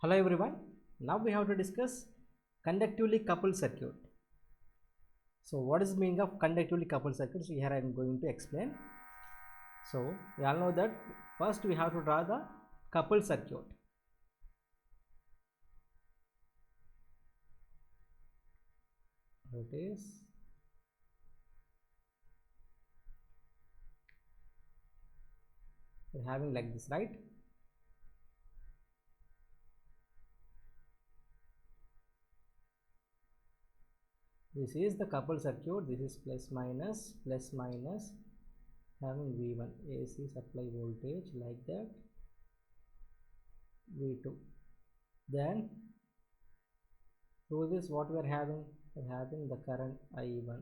Hello everyone. Now we have to discuss conductively coupled circuit. So what is the meaning of conductively coupled circuit? So here I am going to explain. So we all know that first we have to draw the coupled circuit. It is we're having like this, right? This is the coupled circuit. This is plus minus having V1 AC supply voltage like that, V2. Then through this what we are having? We're having the current I1.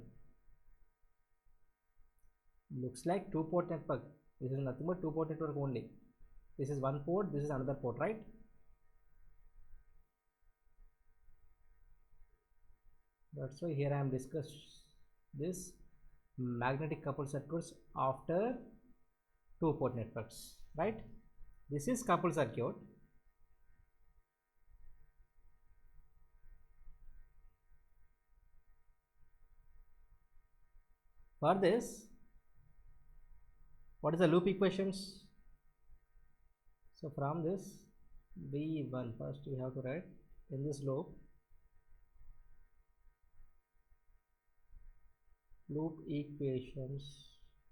Looks like two port network. This is nothing but two port network only. This is one port, this is another port, right? That's why here I am discuss this magnetic coupled circuits after two port networks, right? This is coupled circuit. For this, what is the loop equations? So from this V1, first we have to write in this loop equations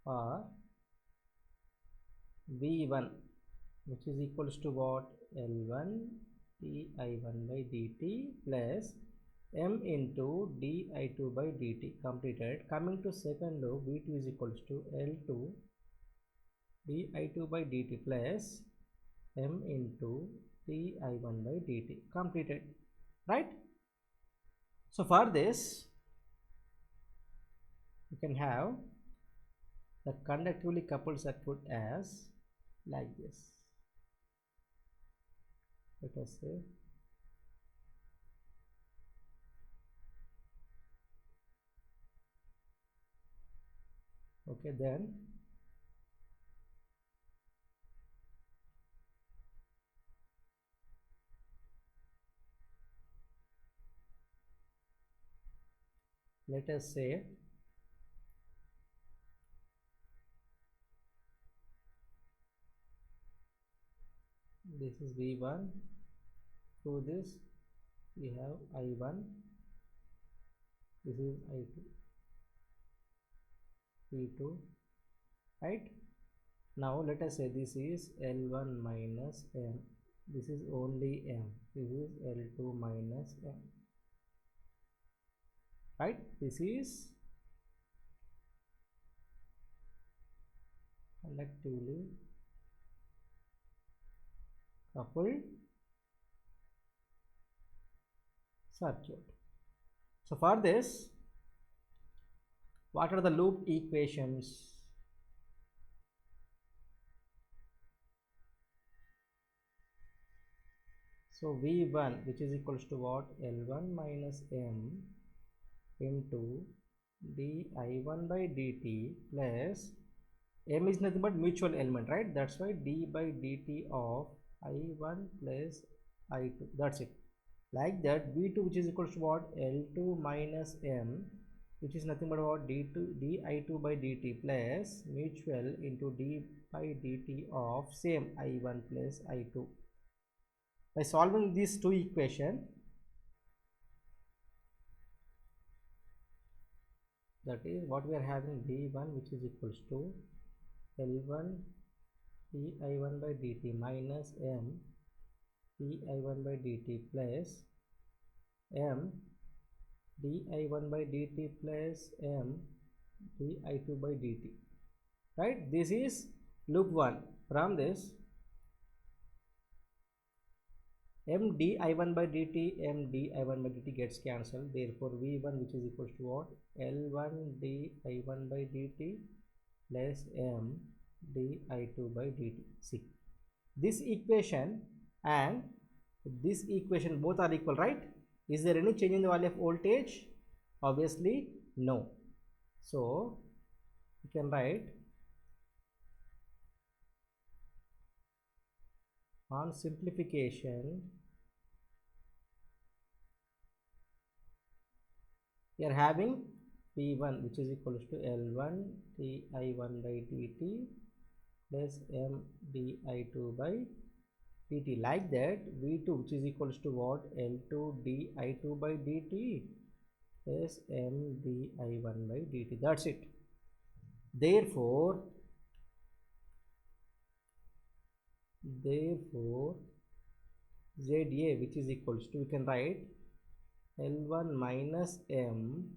are V1, which is equals to what? L1 di1 by dt plus m into di2 by dt completed. Coming to second loop, V2 is equals to L2 di2 by dt plus m into di1 by dt completed, right? So for this you can have the conductively coupled circuit as like this. Let us say okay, then let us say this is V1, through this we have I1, this is I2, V2, right? Now let us say this is L1 minus M, this is only M, this is L2 minus M, right? This is conductively coupled circuit. So for this, what are the loop equations? So V1, which is equals to what? L1 minus M into di1 by dt plus M is nothing but mutual element, right? That's why d by dt of I1 plus I2, that's it. Like that, V2 which is equals to what? L2 minus M, which is nothing but what? D2 di2 by dt plus mutual into d by dt of same I1 plus I2. By solving these two equations, that is what we are having, V1 which is equals to L1 di1 by dt minus M di1 by dt plus M di1 by dt plus M di2 by dt, right? This is loop 1. From this, M di1 by dt, M di1 by dt gets cancelled. Therefore, V1 which is equals to what? L1 di1 by dt plus M di2 by dt. See, this equation and this equation both are equal, right? Is there any change in the value of voltage? Obviously no. So you can write on simplification we are having P1 which is equals to L1 di1 by dt plus M di2 by dt. Like that, V2 which is equals to what? L2 di2 by dt plus M di1 by dt. That's it. Therefore ZA which is equals to, we can write L1 minus M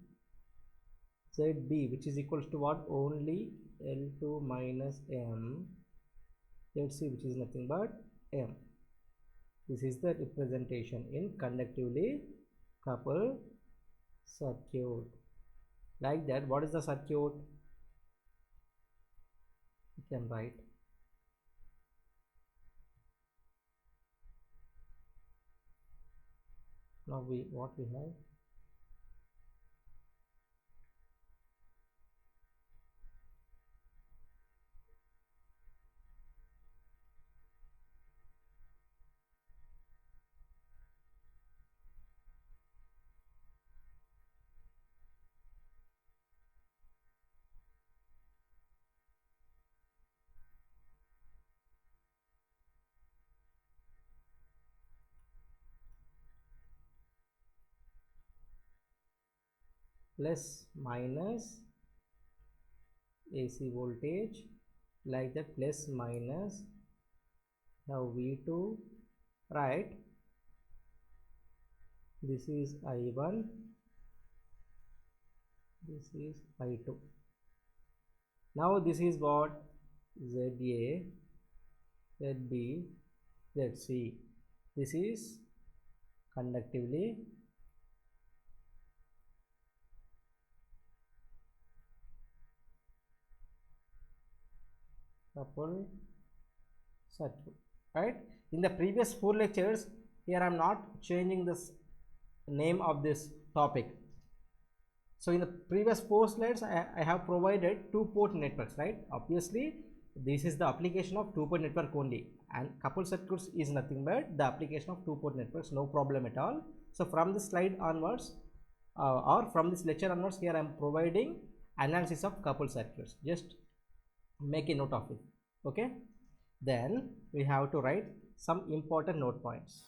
ZB which is equals to what? Only L2 minus M ZC which is nothing but M. This is the representation in conductively coupled circuit. Like that, what is the circuit? You can write now what we have, plus minus AC voltage, like that, plus minus now V2, right? This is I1, this is I2. Now this is what? ZA, ZB, ZC. This is conductively coupled circuit, right? In the previous 4 lectures, here I am not changing this name of this topic. So in the previous 4 slides, I have provided 2-port networks, right? Obviously, this is the application of 2-port network only, and coupled circuits is nothing but the application of 2-port networks, no problem at all. So from this slide onwards, or from this lecture onwards, here I am providing analysis of coupled circuits. Just make a note of it. Okay, then we have to write some important note points.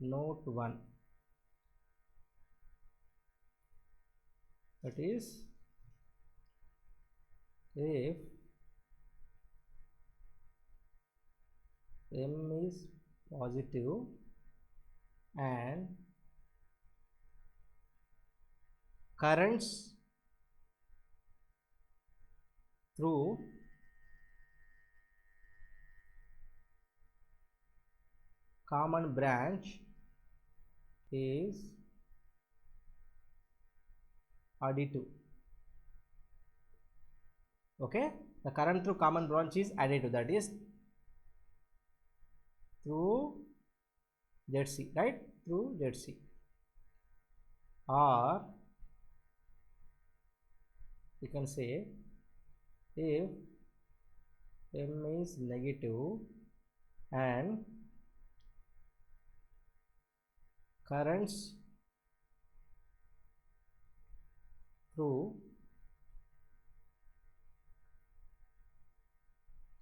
Note 1, that is, if M is positive and currents through common branch is additive. Okay, the current through common branch is additive, that is through ZC, right? Through ZC. Or you can say if M is negative and currents through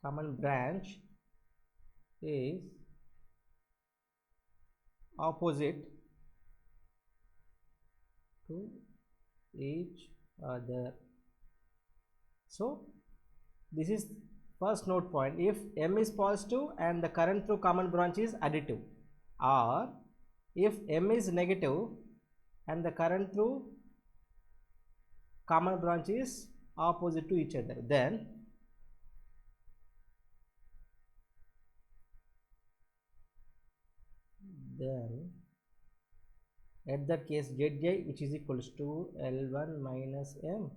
common branch is opposite to each other. So this is first note point. If M is positive and the current through common branch is additive, or if M is negative and the current through common branch is opposite to each other, then at that case ZJ which is equals to L1 minus M,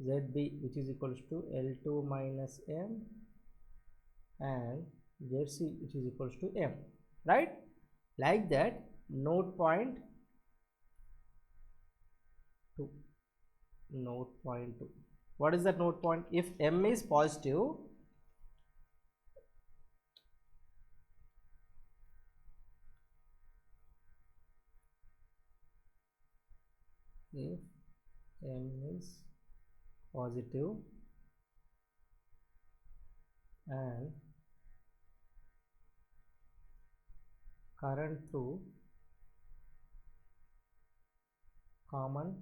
ZB which is equals to L2 minus M, and ZC which is equals to M, right? Like that, note point 2, note point 2. What is that node point? If M is positive, if M is positive and current through common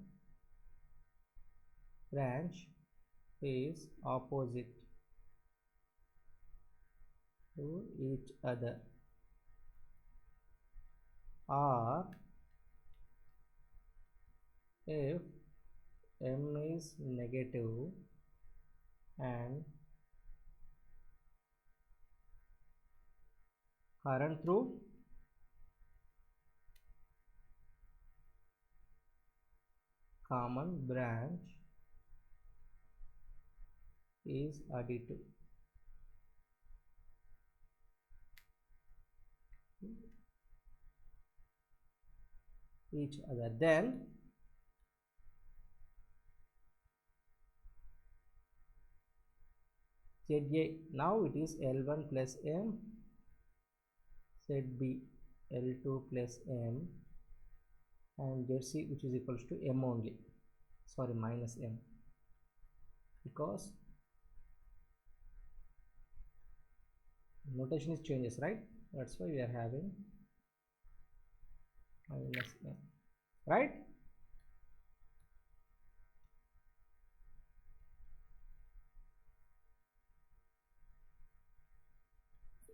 branch is opposite to each other, or if M is negative and current through common branch is additive. Each other, then ZA, now it is L1 plus M, ZB L2 plus M, and ZC which is equals to M only, sorry, minus M, because notation is changes, right? That's why we are having minus M, right?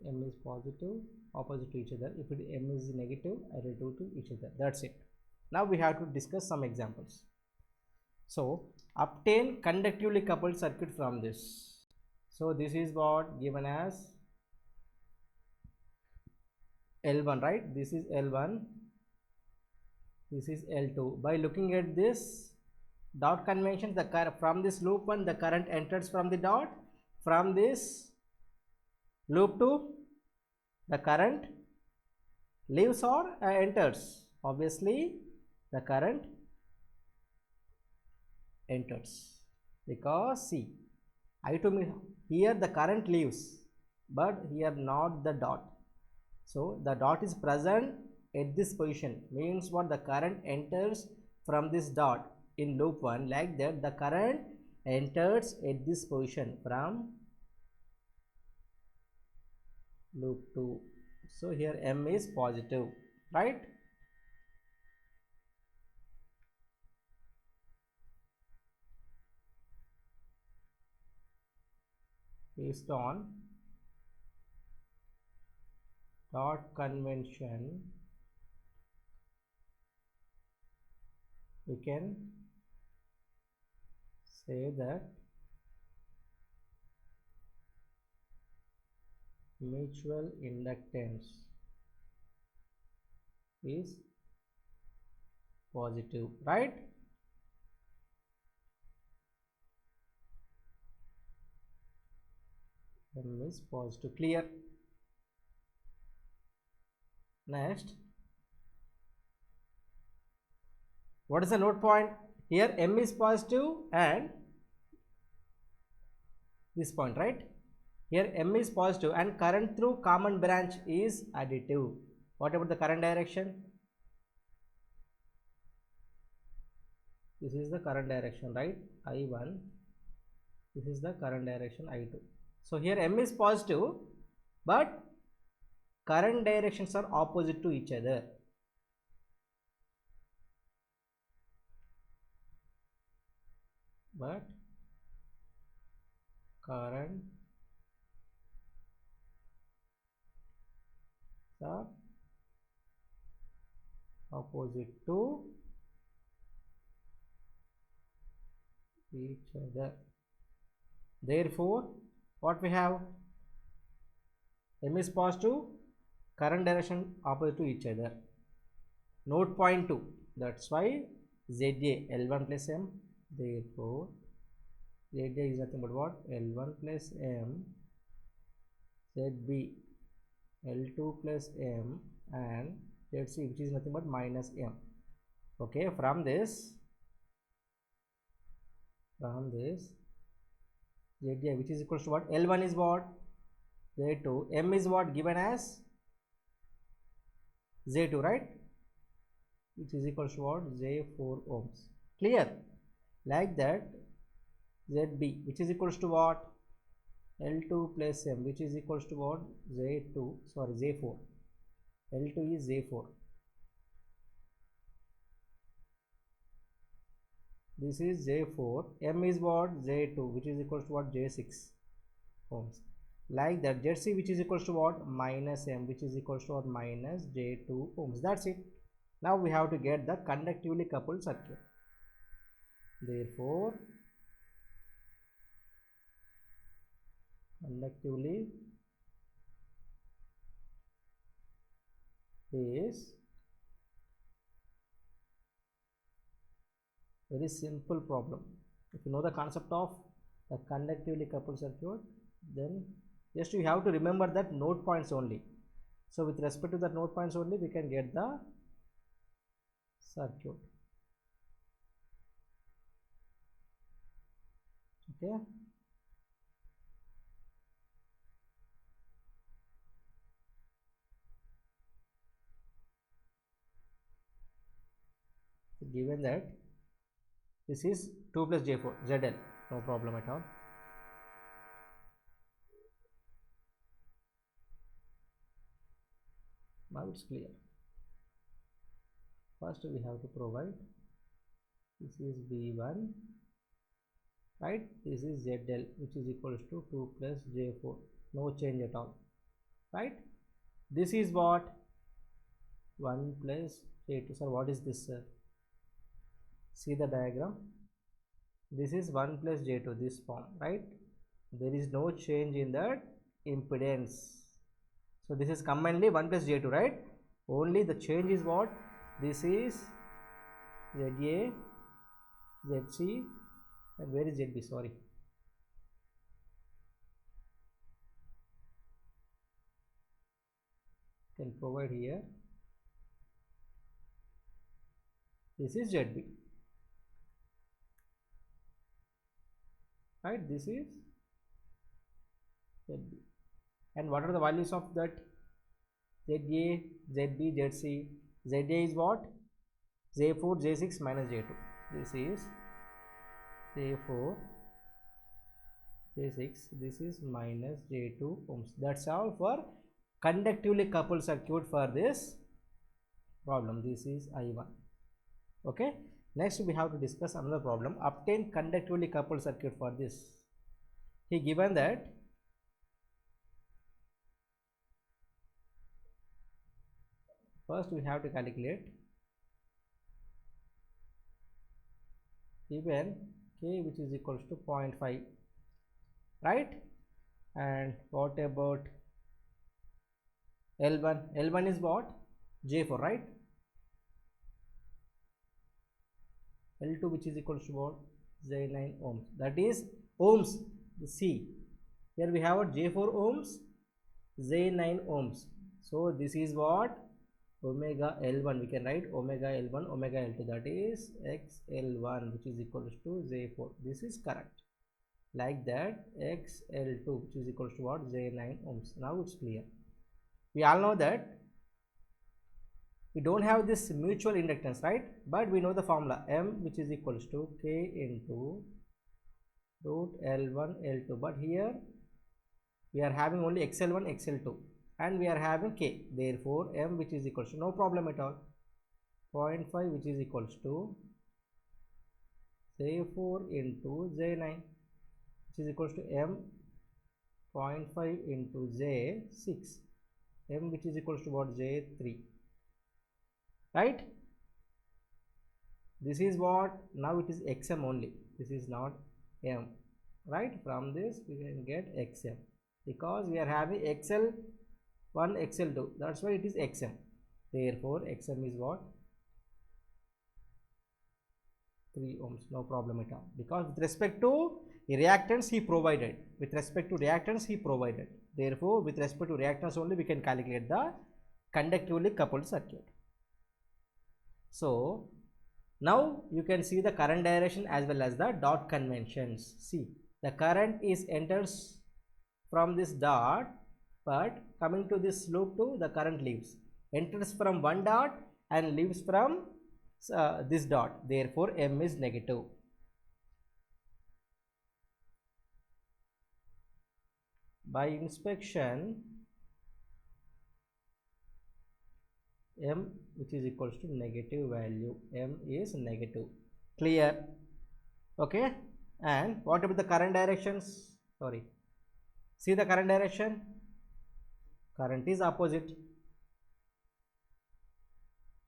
M is positive, opposite to each other. If it M is negative, additive to each other. That's it. Now we have to discuss some examples. So obtain conductively coupled circuit from this. So this is what given as L1, right? This is L1, this is L2. By looking at this dot convention, the from this loop 1 the current enters from the dot, from this loop 2 the current leaves or enters. Obviously the current enters, because see, I2 here the current leaves, but here not the dot. So the dot is present at this position, means what, the current enters from this dot in loop 1, like that the current enters at this position from loop 2. So here M is positive, right? Based on dot convention, we can say that mutual inductance is positive, right? M is positive, clear? Next, what is the node point? Here M is positive and this point, right? Here M is positive and current through common branch is additive. What about the current direction? This is the current direction, right? I1. This is the current direction, I2. So here M is positive, but current directions are opposite to each other. But current are opposite to each other. Therefore, what we have? M is positive, current direction opposite to each other. Node point 2. That's why ZA L1 plus M. Therefore, ZA is nothing but what? L1 plus M, ZB L2 plus M, and ZC which is nothing but minus M. Okay, from this ZA, which is equals to what? L1 is what? Z2. M is what? Given as Z2, right? Which is equals to what? J4 ohms. Clear? Like that, ZB, which is equals to what? L2 plus M, which is equals to what? J4. L2 is J4. This is J4. M is what? J2, which is equals to what? J6 ohms. Like that, ZC, which is equals to what? Minus M, which is equals to what? Minus J2 ohms. That's it. Now we have to get the conductively coupled circuit. Therefore, conductively is very simple problem. If you know the concept of the conductively coupled circuit, then just you have to remember that node points only. So with respect to the node points only, we can get the circuit. Okay. So given that this is 2 plus J4 ZL, no problem at all. Now it's clear. First we have to provide, this is B1, right? This is ZL, which is equals to 2 plus J4, no change at all, right? This is what? 1 plus J2. Sir, what is this, sir? See the diagram. This is 1 plus J2, this form, right? There is no change in the impedance. So this is commonly 1 plus J2, right? Only the change is what? This is ZA, ZC, and where is ZB? Sorry. Can provide here. This is ZB, right? This is ZB. And what are the values of that? ZA, ZB, ZC. ZA is what? J4, J6 minus J2. This is J4, J6. This is minus J2 ohms. That's all for conductively coupled circuit for this problem. This is I1. Okay. Next we have to discuss another problem. Obtain conductively coupled circuit for this. He given that first we have to calculate given K, which is equals to 0.5, right? And what about L1? L1 is what? J4, right? L2, which is equals to what? J9 ohms. That is ohms. C. Here we have J4 ohms, J9 ohms. So this is what? Omega L1. We can write omega L1, omega L2. That is XL1, which is equals to J4. This is correct. Like that, XL2, which is equals to what? J9 ohms. Now it's clear. We all know that we don't have this mutual inductance, right? But we know the formula M, which is equals to K into root L1 L2. But here we are having only XL1 XL2 and we are having K. Therefore M, which is equals to, no problem at all, 0.5, which is equals to J4 into J9, which is equals to M 0.5 into J6, M, which is equals to what? J3, right? This is what? Now it is XM only. This is not M, right? From this we can get XM because we are having XL1 XL2. That's why it is XM. Therefore XM is what? 3 ohms. No problem at all, because with respect to reactance he provided. With respect to reactance he provided. Therefore with respect to reactance only we can calculate the conductively coupled circuit. So now you can see the current direction as well as the dot conventions. See, The current is enters from this dot, but coming to this loop 2, the current leaves. Enters from one dot and leaves from this dot. Therefore, M is negative. By inspection, M which is equals to negative value. M is negative. Clear? Okay. And what about the current directions? Sorry. See the current direction? Current is opposite.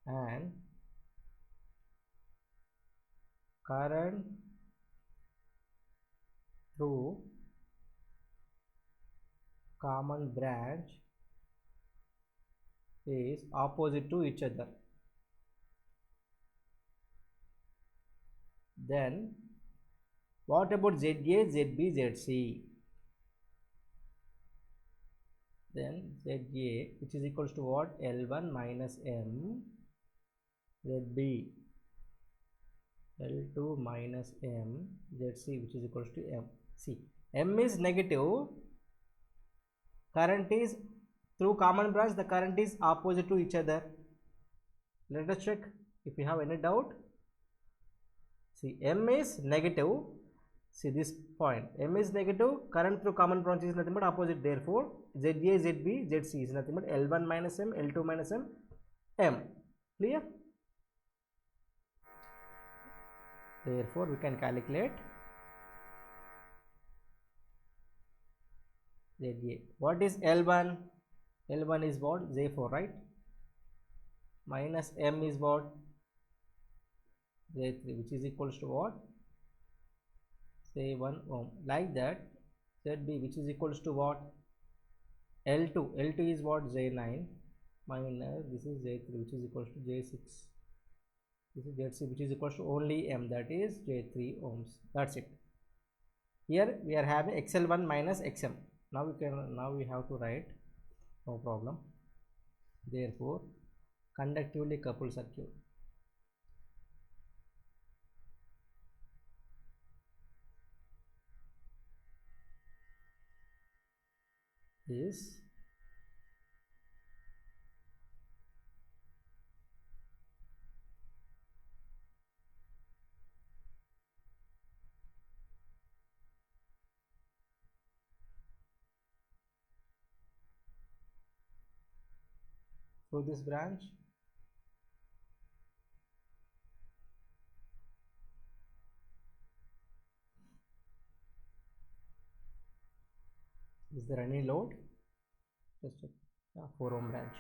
And current through common branch is opposite to each other. Then what about ZA, ZB, ZC? Then ZA which is equals to what? L1 minus M, ZB L2 minus M, ZC which is equals to M. See, M is negative, current is through common branch, the current is opposite to each other. Let us check if you have any doubt. See, M is negative. See this point, M is negative, current through common branch is nothing but opposite. Therefore, ZA, ZB, ZC is nothing but L1 minus M, L2 minus M, M. Clear? Therefore, we can calculate ZA. What is L1? L1 is what? Z4, right? Minus M is what? Z3, which is equals to what? Say 1 ohm. Like that, ZB which is equals to what? L2. L2 is what? Z9 minus this is Z3 which is equals to J6. This is ZC which is equals to only M, that is J3 ohms. That's it. Here we are having XL1 minus XM. Now we have to write, no problem. Therefore, conductively coupled circuit is through this branch is there any load? Just check. Yeah, 4 ohm branch.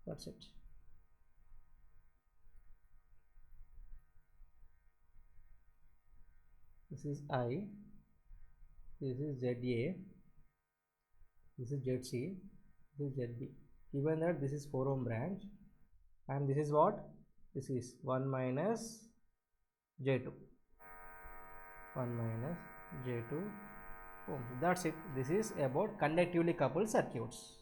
That's it. This is I, this is ZA, this is ZC, this is ZB. Given that this is 4 ohm branch and this is what? This is 1 minus J2. 1 minus J2 ohms. That's it. This is about conductively coupled circuits.